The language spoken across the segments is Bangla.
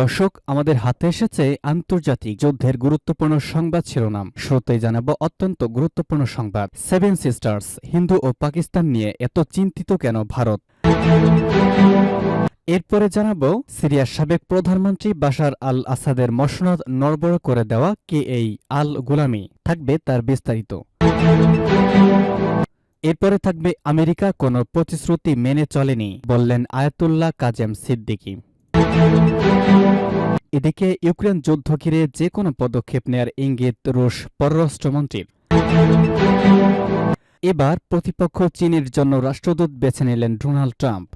দর্শক, আমাদের হাতে এসেছে আন্তর্জাতিক যুদ্ধের গুরুত্বপূর্ণ সংবাদ শিরোনাম। শুরুতেই জানাবো অত্যন্ত গুরুত্বপূর্ণ সংবাদ। সেভেন সিস্টার্স, হিন্দু ও পাকিস্তান নিয়ে এত চিন্তিত কেন ভারত? এরপরে জানাবো সিরিয়ার সাবেক প্রধানমন্ত্রী বাশার আল আসাদের মসনদ নড়বড় করে দেওয়া কে এই আল গুলামি, থাকবে তার বিস্তারিত। এরপরে থাকবে আমেরিকা কোনো প্রতিশ্রুতি মেনে চলেনি, বললেন আয়াতুল্লাহ কাজেম সিদ্দিকী। এদিকে ইউক্রেন যুদ্ধ ঘিরে যে কোনো পদক্ষেপ নেয়ার ইঙ্গিত রুশ পররাষ্ট্রমন্ত্রীর। এবার প্রতিপক্ষ চীনের জন্য রাষ্ট্রদূত বেছে নিলেন ডোনাল্ড ট্রাম্প।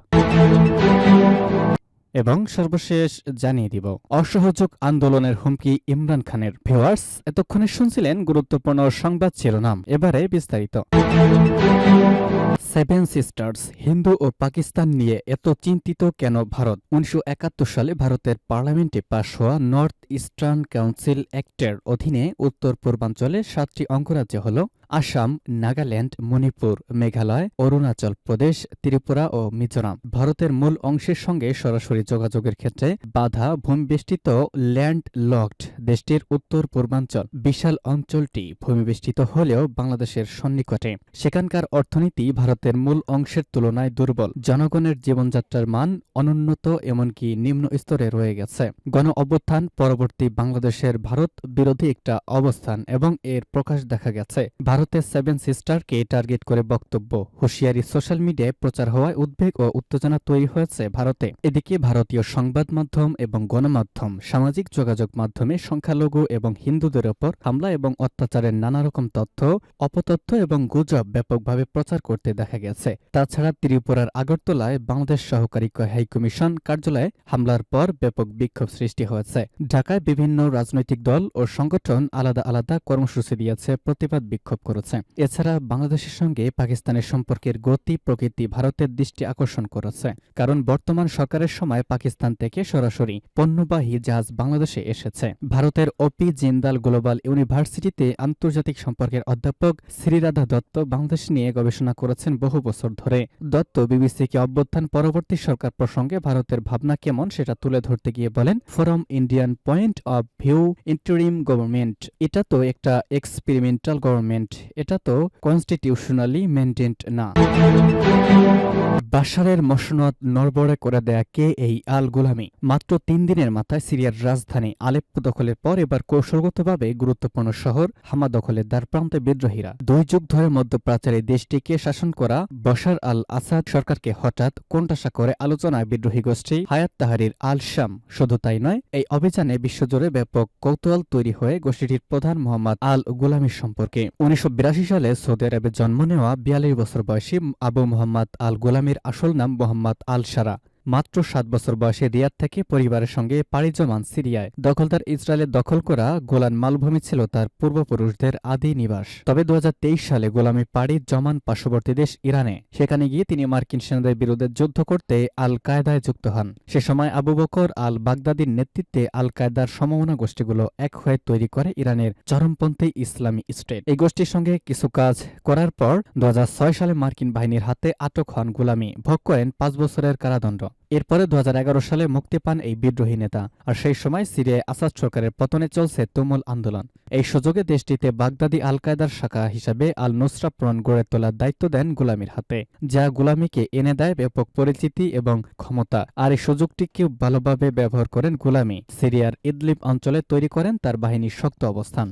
এবং সর্বশেষ জানিয়ে দিব অসহযোগ আন্দোলনের হুমকি ইমরান খানের। ভিউয়ার্স, এতক্ষণে শুনছিলেন গুরুত্বপূর্ণ সংবাদ শিরোনাম, এবারে বিস্তারিত। সেভেন সিস্টার্স, হিন্দু ও পাকিস্তান নিয়ে এত চিন্তিত কেন ভারত? 1971 সালে ভারতের পার্লামেন্টে পাশ হওয়া নর্থ ইস্টার্ন কাউন্সিল অ্যাক্টের অধীনে উত্তর পূর্বাঞ্চলে 7টি অঙ্গরাজ্য হল আসাম, নাগাল্যান্ড, মণিপুর, মেঘালয়, অরুণাচল প্রদেশ, ত্রিপুরা ও মিজোরাম। ভারতের মূল অংশের সঙ্গে সরাসরি যোগাযোগের ক্ষেত্রে বাধা ভূমিবেষ্টিত ল্যান্ড লকড দেশটির উত্তর পূর্বাঞ্চল। বিশাল অঞ্চলটি ভূমিবেষ্টিত হলেও বাংলাদেশের সন্নিকটে। সেখানকার অর্থনীতি ভারতের মূল অংশের তুলনায় দুর্বল। জনগণের জীবনযাত্রার মান অনুন্নত, এমনকি নিম্ন স্তরে রয়ে গেছে। গণ অভ্যুত্থান পরবর্তী বাংলাদেশের ভারত বিরোধী একটা অবস্থান এবং এর প্রকাশ দেখা গেছে। ভারতের সেভেন সিস্টারকে টার্গেট করে বক্তব্য, হুঁশিয়ারি সোশ্যাল মিডিয়ায় প্রচার হওয়ায় উদ্বেগ ও উত্তেজনা তৈরি হয়েছে ভারতে। এদিকে ভারতীয় সংবাদ মাধ্যম এবং গণমাধ্যম, সামাজিক যোগাযোগ মাধ্যমে সংখ্যালঘু এবং হিন্দুদের ওপর হামলা এবং অত্যাচারের নানা রকম তথ্য, অপতথ্য এবং গুজব ব্যাপকভাবে প্রচার করতে দেখা গেছে। তাছাড়া ত্রিপুরার আগরতলায় বাংলাদেশ সহকারী হাইকমিশন কার্যালয়ে হামলার পর ব্যাপক বিক্ষোভ সৃষ্টি হয়েছে। ঢাকায় বিভিন্ন রাজনৈতিক দল ও সংগঠন আলাদা আলাদা কর্মসূচি দিয়েছে, প্রতিবাদ বিক্ষোভ করেছে। এছাড়া বাংলাদেশের সঙ্গে পাকিস্তানের সম্পর্কের গতি প্রকৃতি ভারতের দৃষ্টি আকর্ষণ করেছে, কারণ বর্তমান সরকারের সময় পাকিস্তান থেকে সরাসরি পণ্যবাহী জাহাজ বাংলাদেশে এসেছে। ভারতের ওপি জিন্দাল গ্লোবাল ইউনিভার্সিটিতে আন্তর্জাতিক সম্পর্কের অধ্যাপক শ্রীরাধা দত্ত বাংলাদেশ নিয়ে গবেষণা করেছেন বহু বছর ধরে। দত্ত বিবিসিকে অভ্যুত্থান পরবর্তী সরকার প্রসঙ্গে ভারতের ভাবনা কেমন সেটা তুলে ধরতে গিয়ে বলেন, from Indian point of view interim government, এটা তো একটা এক্সপেরিমেন্টাল গভর্নমেন্ট, এটা তো কনস্টিটিউশনালি মেনটেন্ড না। বাশারের মসনদ নড়বড়ে করে দেয়া কে এই আল গুলামি? মাত্র 3 দিনের মাথায় সিরিয়ার রাজধানী আলেপ্পো দখলের পর এবার কৌশলগতভাবে গুরুত্বপূর্ণ শহর হামা দখলের দ্বারপ্রান্তে বিদ্রোহীরা। 2 যুগ ধরে মধ্যপ্রাচ্যের দেশটিকে শাসন করা বশার আল আসাদ সরকারকে হঠাৎ কোণঠাসা করে আলোচনায় বিদ্রোহী গোষ্ঠী হায়াত তাহরির আল শাম। শুধু তাই নয়, এই অভিযানে বিশ্বজুড়ে ব্যাপক কৌতূহল তৈরি হয়ে গোষ্ঠীটির প্রধান মোহাম্মদ আল গুলামির সম্পর্কে। 1982 সালে সৌদি আরবে জন্ম নেওয়া 42 বছর বয়সী আবু মোহাম্মদ আল গুলামির আসল নাম মোহাম্মদ আল সারা। মাত্র 7 বছর বয়সে রিয়াদ থেকে পরিবারের সঙ্গে পাড়ি জমান সিরিয়ায়। দখলদার ইসরায়েলের দখল করা গোলান মালভূমি ছিল তার পূর্বপুরুষদের আদি নিবাস। তবে 2023 সালে গোলামি পাড়ি জমান পার্শ্ববর্তী দেশ ইরানে। সেখানে গিয়ে তিনি মার্কিন সেনাদের বিরুদ্ধে যুদ্ধ করতে আল কায়দায় যুক্ত হন। সে সময় আবু বকর আল বাগদাদির নেতৃত্বে আল কায়দার সমমনা গোষ্ঠীগুলো এক হয়ে তৈরি করে ইরানের চরমপন্থী ইসলামী স্টেট। এই গোষ্ঠীর সঙ্গে কিছু কাজ করার পর 2006 সালে মার্কিন বাহিনীর হাতে আটক হন গুলামি, ভোগ করেন 5 বছরের কারাদণ্ড। এরপরে 2011 সালে মুক্তি পান এই বিদ্রোহী নেতা। আর সেই সময় সিরিয়ায় আসাদ সরকারের পতনে চলছে তুমুল আন্দোলন। এই সুযোগে দেশটিতে বাগদাদি আল কায়দার শাখা হিসাবে আল নুসরা ফ্রন্ট গড়ে তোলার দায়িত্ব দেন গুলামির হাতে, যা গুলামিকে এনে দেয় ব্যাপক পরিচিতি এবং ক্ষমতা। আর এই সুযোগটিকে ভালোভাবে ব্যবহার করেন গুলামি। সিরিয়ার ইদলিব অঞ্চলে তৈরি করেন তার বাহিনীর শক্ত অবস্থান।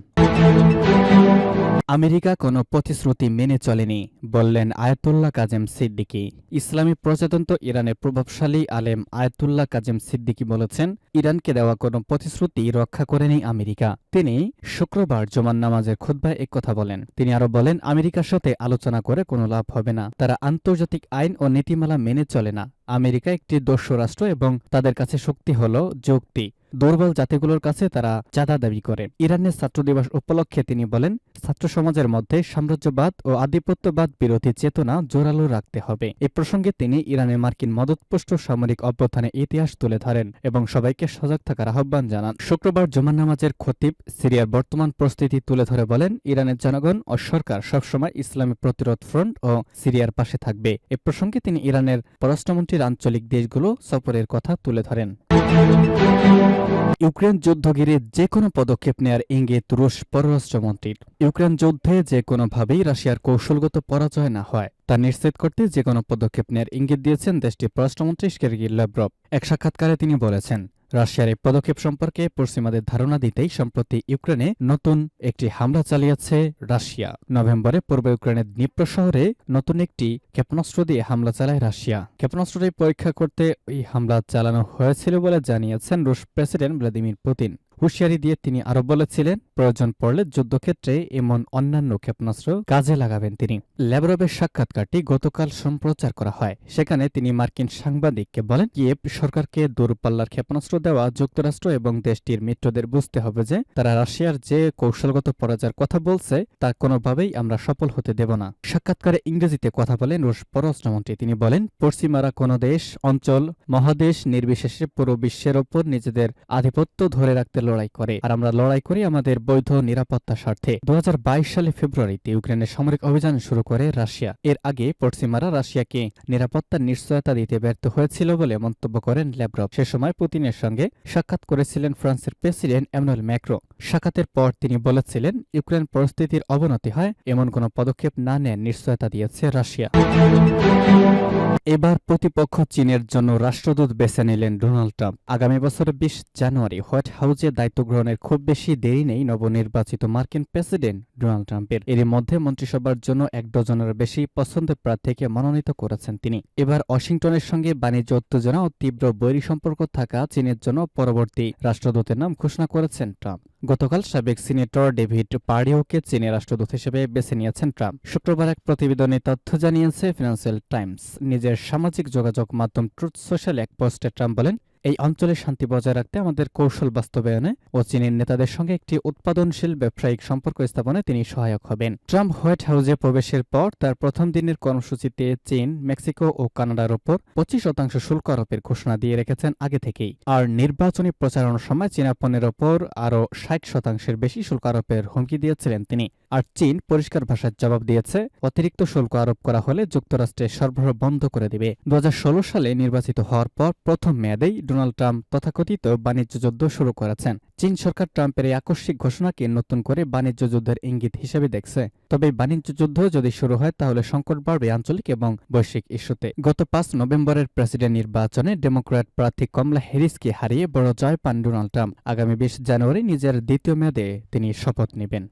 আমেরিকা কোনো প্রতিশ্রুতি মেনে চলেনি, বললেন আয়াতুল্লাহ কাজেম সিদ্দিকী। ইসলামী প্রজাতন্ত্র ইরানের প্রভাবশালী আলেম আয়াতুল্লাহ কাজেম সিদ্দিকী বলেছেন, ইরানকে দেওয়া কোনো প্রতিশ্রুতি রক্ষা করেনি আমেরিকা। তিনি শুক্রবার জুমার নামাজের খুতবায় একথা বলেন। তিনি আরো বলেন, আমেরিকার সাথে আলোচনা করে কোনো লাভ হবে না। তারা আন্তর্জাতিক আইন ও নীতিমালা মেনে চলে না। আমেরিকা একটি দস্যু রাষ্ট্র এবং তাদের কাছে শক্তি হল যুক্তি। দুর্বল জাতিগুলোর কাছে তারা চাঁদা দাবি করে। ইরানের ছাত্র দিবস উপলক্ষে তিনি বলেন, ছাত্র সমাজের মধ্যে সাম্রাজ্যবাদ ও আধিপত্যবাদ বিরোধী চেতনা জোরালো রাখতে হবে। এ প্রসঙ্গে তিনি ইরানের মার্কিন মদতপুষ্ট সামরিক অভ্যুত্থানের ইতিহাস তুলে ধরেন এবং সবাইকে সজাগ থাকার আহ্বান জানান। শুক্রবার জুমার নামাজের খতিব সিরিয়ার বর্তমান পরিস্থিতি তুলে ধরে বলেন, ইরানের জনগণ ও সরকার সবসময় ইসলামী প্রতিরোধ ফ্রন্ট ও সিরিয়ার পাশে থাকবে। এ প্রসঙ্গে তিনি ইরানের পররাষ্ট্রমন্ত্রীর আঞ্চলিক দেশগুলো সফরের কথা তুলে ধরেন। ইউক্রেন যুদ্ধ ঘিরে যে কোনো পদক্ষেপ নেয়ার ইঙ্গিত রুশ পররাষ্ট্রমন্ত্রীর। ইউক্রেন যুদ্ধে যে কোনোভাবেই রাশিয়ার কৌশলগত পরাজয় না হয় তা নিশ্চিত করতে যে কোনো পদক্ষেপ নেয়ার ইঙ্গিত দিয়েছেন দেশটির পররাষ্ট্রমন্ত্রী সের্গেই ল্যাভরভ। এক সাক্ষাৎকারে তিনি বলেছেন, রাশিয়ার এই পদক্ষেপ সম্পর্কে পশ্চিমাদের ধারণা দিতেই সম্প্রতি ইউক্রেনে নতুন একটি হামলা চালিয়েছে রাশিয়া। নভেম্বরে পূর্ব ইউক্রেনের দনিপ্রো শহরে নতুন একটি ক্ষেপণাস্ত্র দিয়ে হামলা চালায় রাশিয়া। ক্ষেপণাস্ত্রটি পরীক্ষা করতে এই হামলা চালানো হয়েছিল বলে জানিয়েছেন রুশ প্রেসিডেন্ট ভ্লাদিমির পুতিন। হুঁশিয়ারি দিয়ে তিনি আরও বলেছিলেন, প্রয়োজন পড়লে যুদ্ধক্ষেত্রে এমন অন্যান্য ক্ষেপণাস্ত্র কাজে লাগাবেন তিনি। ল্যাভরভের সাক্ষাৎকারটি গতকাল সম্প্রচার করা হয়। সেখানে তিনি মার্কিন সাংবাদিককে বলেন, কিয়েভ সরকারকে দূরপাল্লার ক্ষেপণাস্ত্র দেওয়া যুক্তরাষ্ট্র এবং দেশটির মিত্রদের বুঝতে হবে যে তারা রাশিয়ার যে কৌশলগত পরাজয়ের কথা বলছে তা কোনোভাবেই আমরা সফল হতে দেব না। সাক্ষাৎকারে ইংরেজিতে কথা বলেন রুশ পররাষ্ট্রমন্ত্রী। তিনি বলেন, পশ্চিমারা কোনো দেশ, অঞ্চল, মহাদেশ নির্বিশেষে পুরো বিশ্বের ওপর নিজেদের আধিপত্য ধরে রাখতে লড়াই করে, আর আমরা লড়াই করি আমাদের বৈধ নিরাপত্তা স্বার্থে। 2022 সালে ফেব্রুয়ারিতে ইউক্রেনের সামরিক অভিযান শুরু করে রাশিয়া। এর আগে পশ্চিমারা রাশিয়াকে নিরাপত্তার নিশ্চয়তা দিতে ব্যর্থ হয়েছিল বলে মন্তব্য করেন ল্যাভরভ। সে সময় পুতিনের সঙ্গে সাক্ষাৎ করেছিলেন ফ্রান্সের প্রেসিডেন্ট এমানুয়েল ম্যাক্রো। সাক্ষাতের পর তিনি বলেছিলেন, ইউক্রেন পরিস্থিতির অবনতি হয় এমন কোনো পদক্ষেপ না নেয়ার নিশ্চয়তা দিয়েছে রাশিয়া। এবার প্রতিপক্ষ চীনের জন্য রাষ্ট্রদূত বেছে নিলেন ডোনাল্ড ট্রাম্প। আগামী বছরের 20 জানুয়ারি হোয়াইট হাউসে দায়িত্ব গ্রহণের খুব বেশি দেরি নেই নবনির্বাচিত মার্কিন প্রেসিডেন্ট ডোনাল্ড ট্রাম্পের। এরই মধ্যে মন্ত্রিসভার জন্য 1 ডজনের বেশি পছন্দের প্রার্থীকে মনোনীত করেছেন তিনি। এবার ওয়াশিংটনের সঙ্গে বাণিজ্য উত্তেজনা ও তীব্র বৈরী সম্পর্ক থাকা চীনের জন্য পরবর্তী রাষ্ট্রদূতের নাম ঘোষণা করেছেন ট্রাম্প। গতকাল সাবেক সিনেটর ডেভিড পার্ডিওকে চীনের রাষ্ট্রদূত হিসেবে বেছে নিয়েছেন ট্রাম্প। শুক্রবার এক প্রতিবেদনে তথ্য জানিয়েছে ফিনান্সিয়াল টাইমস। নিজের সামাজিক যোগাযোগ মাধ্যম ট্রুথ সোশ্যাল এক পোস্টে ট্রাম্প বলেন, এই অঞ্চলে শান্তি বজায় রাখতে আমাদের কৌশল বাস্তবায়নে ও চীনের নেতাদের সঙ্গে একটি উৎপাদনশীল ব্যবসায়িক সম্পর্ক স্থাপনে তিনি সহায়ক হবেন। ট্রাম্প হোয়াইট হাউসে প্রবেশের পর তার প্রথম দিনের কর্মসূচিতে চীন, মেক্সিকো ও কানাডার ওপর 25% শুল্ক আরোপের ঘোষণা দিয়ে রেখেছেন আগে থেকেই। আর নির্বাচনী প্রচারণার সময় চীনা পণ্যের ওপর আরও 60% বেশি শুল্ক আরোপের হুমকি দিয়েছিলেন তিনি। আর চীন পরিষ্কার ভাষায় জবাব দিয়েছে, অতিরিক্ত শুল্ক আরোপ করা হলে যুক্তরাষ্ট্রে সরবরাহ বন্ধ করে দিবে। 2016 সালে নির্বাচিত হওয়ার পর প্রথম মেয়াদেই ডোনাল্ড ট্রাম্প তথাকথিত বাণিজ্য যুদ্ধ শুরু করেছেন। চীন সরকার ট্রাম্পের এই আকস্মিক ঘোষণাকে নতুন করে বাণিজ্য যুদ্ধের ইঙ্গিত হিসেবে দেখছে। তবে বাণিজ্য যুদ্ধ যদি শুরু হয় তাহলে সংকট বাড়বে আঞ্চলিক এবং বৈশ্বিক ইস্যুতে। গত 5 নভেম্বরের প্রেসিডেন্ট নির্বাচনে ডেমোক্র্যাট প্রার্থী কমলা হ্যারিসকে হারিয়ে বড় জয় পান ডোনাল্ড ট্রাম্প। আগামী 20 জানুয়ারি নিজের দ্বিতীয় মেয়াদে তিনি শপথ নেবেন।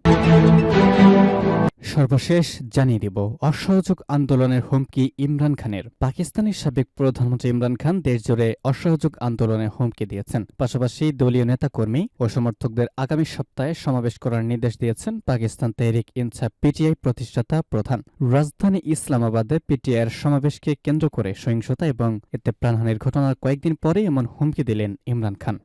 সর্বশেষ জানিয়ে দিব, অসহযোগ আন্দোলনের হুমকি ইমরান খানের। পাকিস্তানের সাবেক প্রধানমন্ত্রী ইমরান খান দেশজুড়ে অসহযোগ আন্দোলনের হুমকি দিয়েছেন। পাশাপাশি দলীয় নেতাকর্মী ও সমর্থকদের আগামী সপ্তাহে সমাবেশ করার নির্দেশ দিয়েছেন পাকিস্তান তেহরিক ইনসাফ পিটিআই প্রতিষ্ঠাতা প্রধান। রাজধানী ইসলামাবাদে পিটিআইয়ের সমাবেশকে কেন্দ্র করে সহিংসতা এবং এতে প্রাণহানির ঘটনার কয়েকদিন পরে এমন হুমকি দিলেন ইমরান খান।